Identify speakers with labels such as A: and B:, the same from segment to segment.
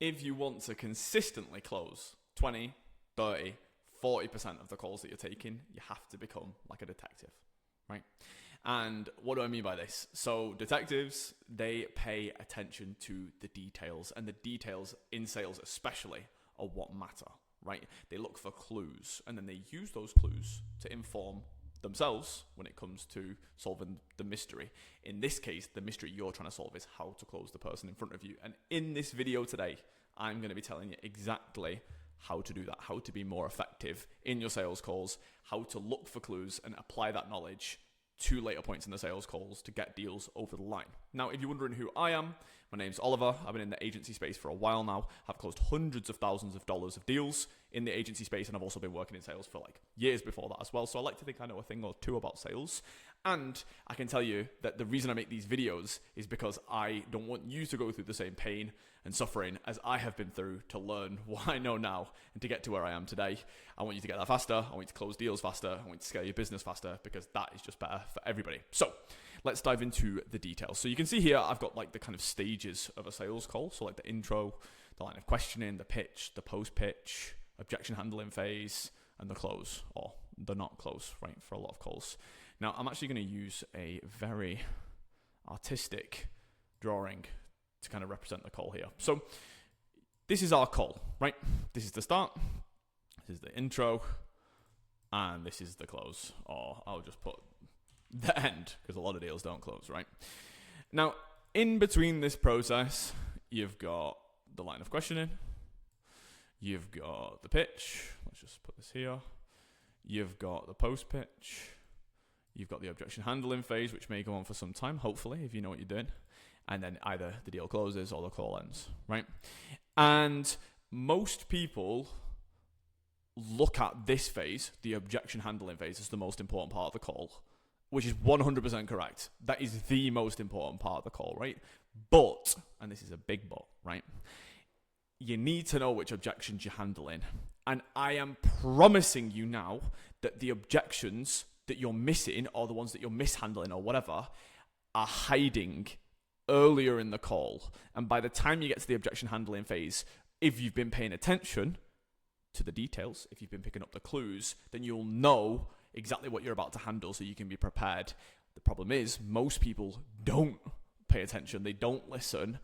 A: if you want to consistently close 20, 30, 40% of the calls that you're taking, you have to become like a detective, right? And what do I mean by this? So detectives, they pay attention to the details, and the details in sales especially are what matter, right? They look for clues, and then they use those clues to inform themselves when it comes to solving the mystery. In this case, the mystery you're trying to solve is how to close the person in front of you. And in this video today, I'm going to be telling you exactly how to do that, how to be more effective in your sales calls, how to look for clues and apply that knowledge to later points in the sales calls to get deals over the line. Now, if you're wondering who I am, my name's Oliver. I've been in the agency space for a while now. I've closed hundreds of thousands of dollars of deals in the agency space, and I've also been working in sales for like years before that as well. So I like to think I know a thing or two about sales. And I can tell you that the reason I make these videos is because I don't want you to go through the same pain and suffering as I have been through to learn what I know now and to get to where I am today. I want you to get that faster. I want you to close deals faster. I want you to scale your business faster, because that is just better for everybody. So let's dive into the details. So you can see here, I've got like the kind of stages of a sales call. So like the intro, the line of questioning, the pitch, the post-pitch, objection handling phase, and the close, or the not close, right, for a lot of calls. Now, I'm actually going to use a very artistic drawing to kind of represent the call here. So this is our call, right? This is the start, this is the intro, and this is the close, or I'll just put the end, because a lot of deals don't close, right? Now, in between this process, you've got the line of questioning, you've got the pitch, let's just put this here, you've got the post-pitch, you've got the objection handling phase, which may go on for some time, hopefully, if you know what you're doing. And then either the deal closes or the call ends, right? And most people look at this phase, the objection handling phase, as the most important part of the call, which is 100% correct. That is the most important part of the call, right? But, and this is a big but, right? You need to know which objections you're handling. And I am promising you now that the objections that you're missing, or the ones that you're mishandling or whatever, are hiding earlier in the call. And by the time you get to the objection handling phase, if you've been paying attention to the details, if you've been picking up the clues, then you'll know exactly what you're about to handle so you can be prepared. The problem is most people don't pay attention. They don't listen.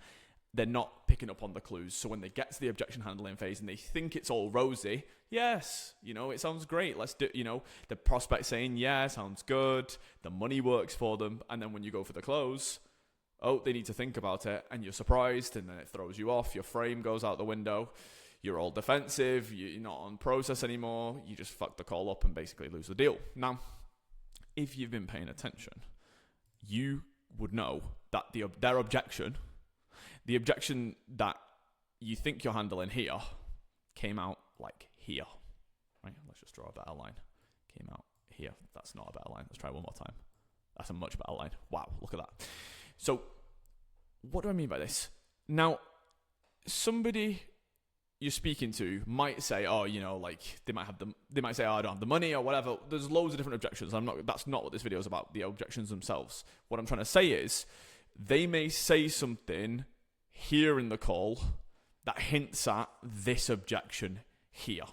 A: They're not picking up on the clues. So when they get to the objection handling phase and they think it's all rosy, yes, it sounds great. Let's do, the prospect saying, yeah, sounds good. The money works for them. And then when you go for the close, they need to think about it, and you're surprised, and then it throws you off. Your frame goes out the window. You're all defensive. You're not on process anymore. You just fuck the call up and basically lose the deal. Now, if you've been paying attention, you would know that their objection, the objection that you think you're handling here, came out like here. Right? Let's just draw a better line. Came out here. That's not a better line. Let's try one more time. That's a much better line. Wow, look at that. So, what do I mean by this? Now, somebody you're speaking to might say, they might say, I don't have the money or whatever. There's loads of different objections. That's not what this video is about, the objections themselves. What I'm trying to say is, they may say something here in the call that hints at this objection here,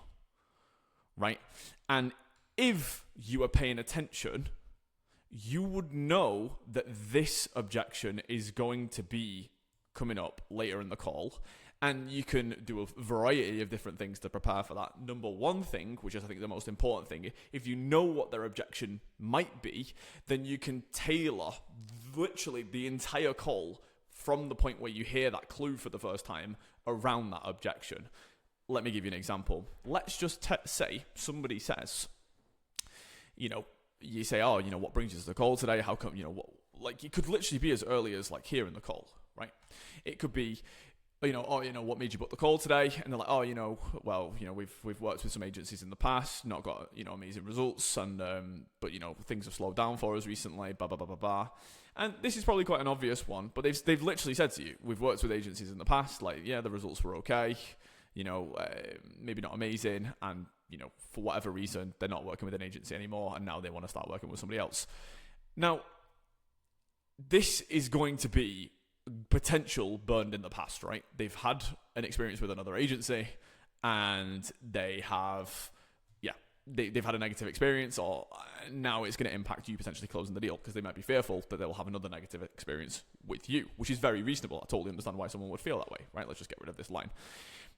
A: right? And if you are paying attention, you would know that this objection is going to be coming up later in the call, and you can do a variety of different things to prepare for that. Number one thing, which is I think the most important thing, if you know what their objection might be, then you can tailor literally the entire call from the point where you hear that clue for the first time around that objection. Let me give you an example. Let's just say somebody says, you say, what brings you to the call today? How come, it could literally be as early as like here in the call, right? It could be, what made you book the call today? And they're like, we've worked with some agencies in the past, not got, amazing results. And, but things have slowed down for us recently, blah, blah, blah, blah, blah. And this is probably quite an obvious one, but they've literally said to you, we've worked with agencies in the past, the results were okay, maybe not amazing. And, for whatever reason, they're not working with an agency anymore, and now they want to start working with somebody else. Now, this is going to be potential burned in the past, right? They've had an experience with another agency and they have, they've had a negative experience, or now it's going to impact you potentially closing the deal because they might be fearful that they'll have another negative experience with you, which is very reasonable. I totally understand why someone would feel that way, right? Let's just get rid of this line.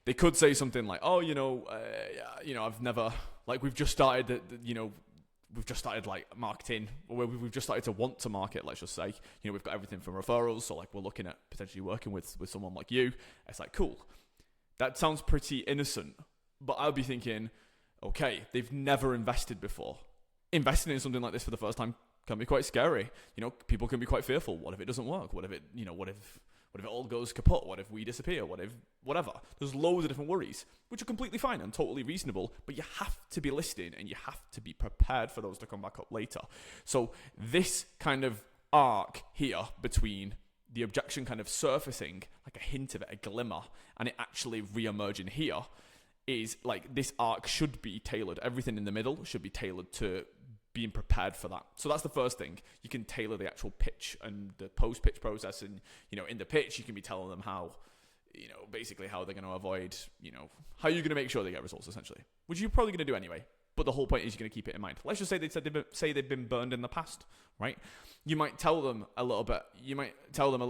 A: They could say something like, oh, I've never, like, we've just started, we've just started like marketing, or we've just started to want to market, let's just say, we've got everything from referrals. So like, we're looking at potentially working with someone like you. It's like, cool. That sounds pretty innocent, but I'll be thinking, okay, they've never invested before. Investing in something like this for the first time can be quite scary. People can be quite fearful. What if it doesn't work? What if it, what if it all goes kaput? What if we disappear? What if, whatever. There's loads of different worries, which are completely fine and totally reasonable, but you have to be listening and you have to be prepared for those to come back up later. So this kind of arc here between the objection kind of surfacing, like a hint of it, a glimmer, and it actually re-emerging here, is like, this arc should be tailored. Everything in the middle should be tailored to being prepared for that. So that's the first thing. You can tailor the actual pitch and the post-pitch process. And, in the pitch, you can be telling them how, basically how they're going to avoid, how you're going to make sure they get results, essentially, which you're probably going to do anyway. But the whole point is you're going to keep it in mind. Let's just say they've been burned in the past, right? You might tell them a little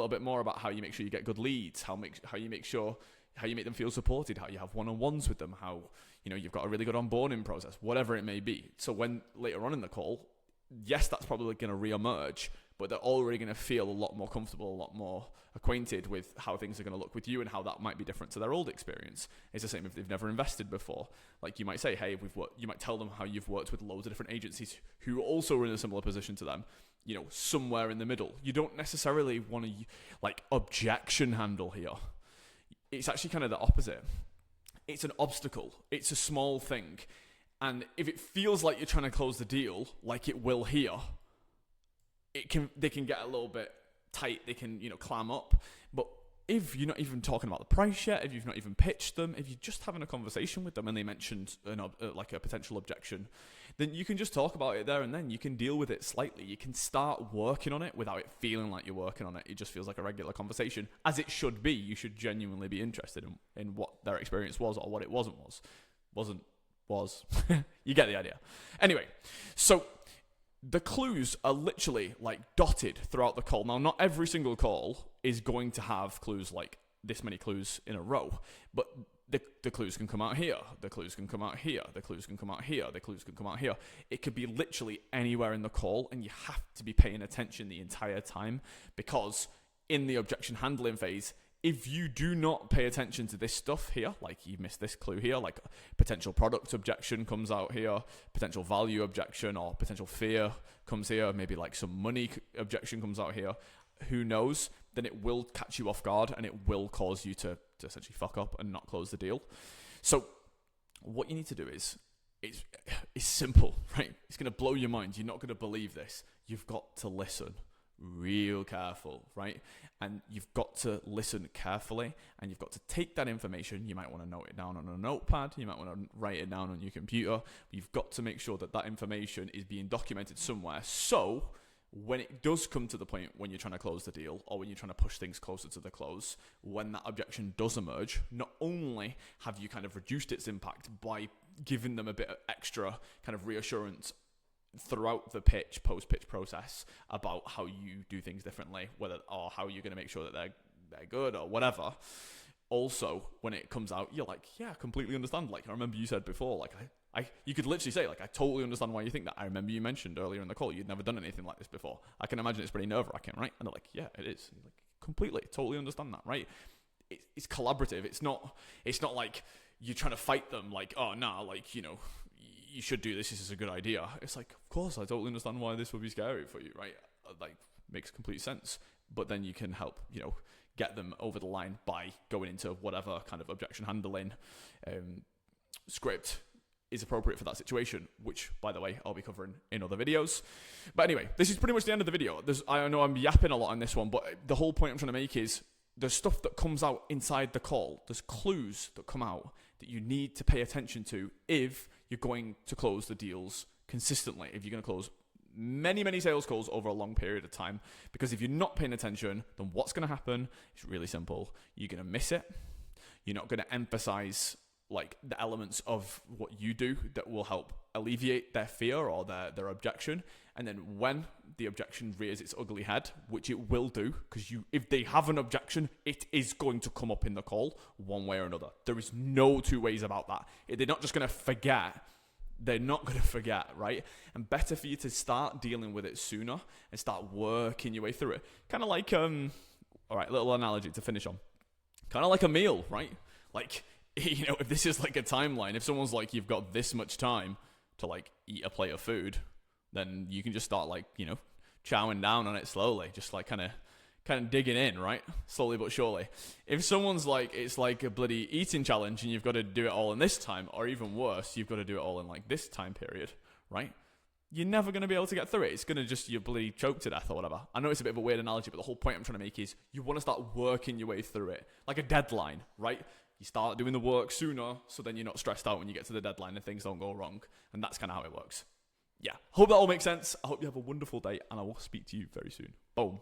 A: bit more about how you make sure you get good leads, how you make them feel supported, how you have one-on-ones with them, how, you've got a really good onboarding process, whatever it may be. So when later on in the call, yes, that's probably going to re-emerge, but they're already going to feel a lot more comfortable, a lot more acquainted with how things are going to look with you and how that might be different to their old experience. It's the same if they've never invested before. Like, you might say, hey, you might tell them how you've worked with loads of different agencies who also are in a similar position to them, somewhere in the middle. You don't necessarily want to, like, objection handle here. It's actually kind of the opposite. It's an obstacle. It's a small thing. And if it feels like you're trying to close the deal, like it will here, they can get a little bit tight. They can, clam up. But if you're not even talking about the price yet, if you've not even pitched them, if you're just having a conversation with them and they mentioned like a potential objection, then you can just talk about it there and then. You can deal with it slightly. You can start working on it without it feeling like you're working on it. It just feels like a regular conversation, as it should be. You should genuinely be interested in what their experience was, or what it wasn't. You get the idea. Anyway, so the clues are literally like dotted throughout the call. Now, not every single call is going to have clues like this many clues in a row, but the clues can come out here, the clues can come out here, the clues can come out here, the clues can come out here. It could be literally anywhere in the call, and you have to be paying attention the entire time, because in the objection handling phase, if you do not pay attention to this stuff here, like you missed this clue here, like potential product objection comes out here, potential value objection or potential fear comes here, maybe like some money objection comes out here, who knows, then it will catch you off guard and it will cause you to essentially fuck up and not close the deal. So what you need to do is, it's simple, right? It's going to blow your mind. You're not going to believe this. You've got to listen real careful, right? And you've got to listen carefully, and you've got to take that information. You might want to note it down on a notepad. You might want to write it down on your computer. You've got to make sure that that information is being documented somewhere, so when it does come to the point when you're trying to close the deal, or when you're trying to push things closer to the close, when that objection does emerge, not only have you kind of reduced its impact by giving them a bit of extra kind of reassurance throughout the post-pitch process about how you do things differently, or how you're going to make sure that they're good or whatever. Also, when it comes out, you're like, yeah, I completely understand. Like, I remember you said before, like, you could literally say, like, I totally understand why you think that. I remember you mentioned earlier in the call you'd never done anything like this before. I can imagine it's pretty nerve-wracking, right? And they're like, yeah, it is. Like, completely, totally understand that, right? It's collaborative. It's not like you're trying to fight them, like, oh, nah, like, you should do this. This is a good idea. It's like, of course, I totally understand why this would be scary for you, right? Like, makes complete sense. But then you can help, get them over the line by going into whatever kind of objection handling script is appropriate for that situation, which, by the way, I'll be covering in other videos. But anyway, this is pretty much the end of the video. I know I'm yapping a lot on this one, but the whole point I'm trying to make is there's stuff that comes out inside the call. There's clues that come out that you need to pay attention to if you're going to close the deals consistently, if you're going to close many sales calls over a long period of time, because if you're not paying attention, then what's going to happen? It's really simple. You're going to miss it. You're not going to emphasize like the elements of what you do that will help alleviate their fear or their objection. And then when the objection rears its ugly head, which it will do, because if they have an objection, it is going to come up in the call one way or another. There is no two ways about that. They're not just going to forget. They're not going to forget, right? And better for you to start dealing with it sooner and start working your way through it. Kind of like, all right, little analogy to finish on. Kind of like a meal, right? Like, you know, if this is like a timeline, if someone's like, you've got this much time to like eat a plate of food, then you can just start like, you know, chowing down on it slowly, just like kind of digging in, right? Slowly but surely. If someone's like, it's like a bloody eating challenge and you've got to do it all in this time, or even worse, you've got to do it all in like this time period, right? You're never going to be able to get through it. It's going to just, you bloody choke to death or whatever. I know it's a bit of a weird analogy, but the whole point I'm trying to make is you want to start working your way through it. Like a deadline, right? You start doing the work sooner, so then you're not stressed out when you get to the deadline and things don't go wrong. And that's kind of how it works. Yeah, hope that all makes sense. I hope you have a wonderful day, and I will speak to you very soon. Boom.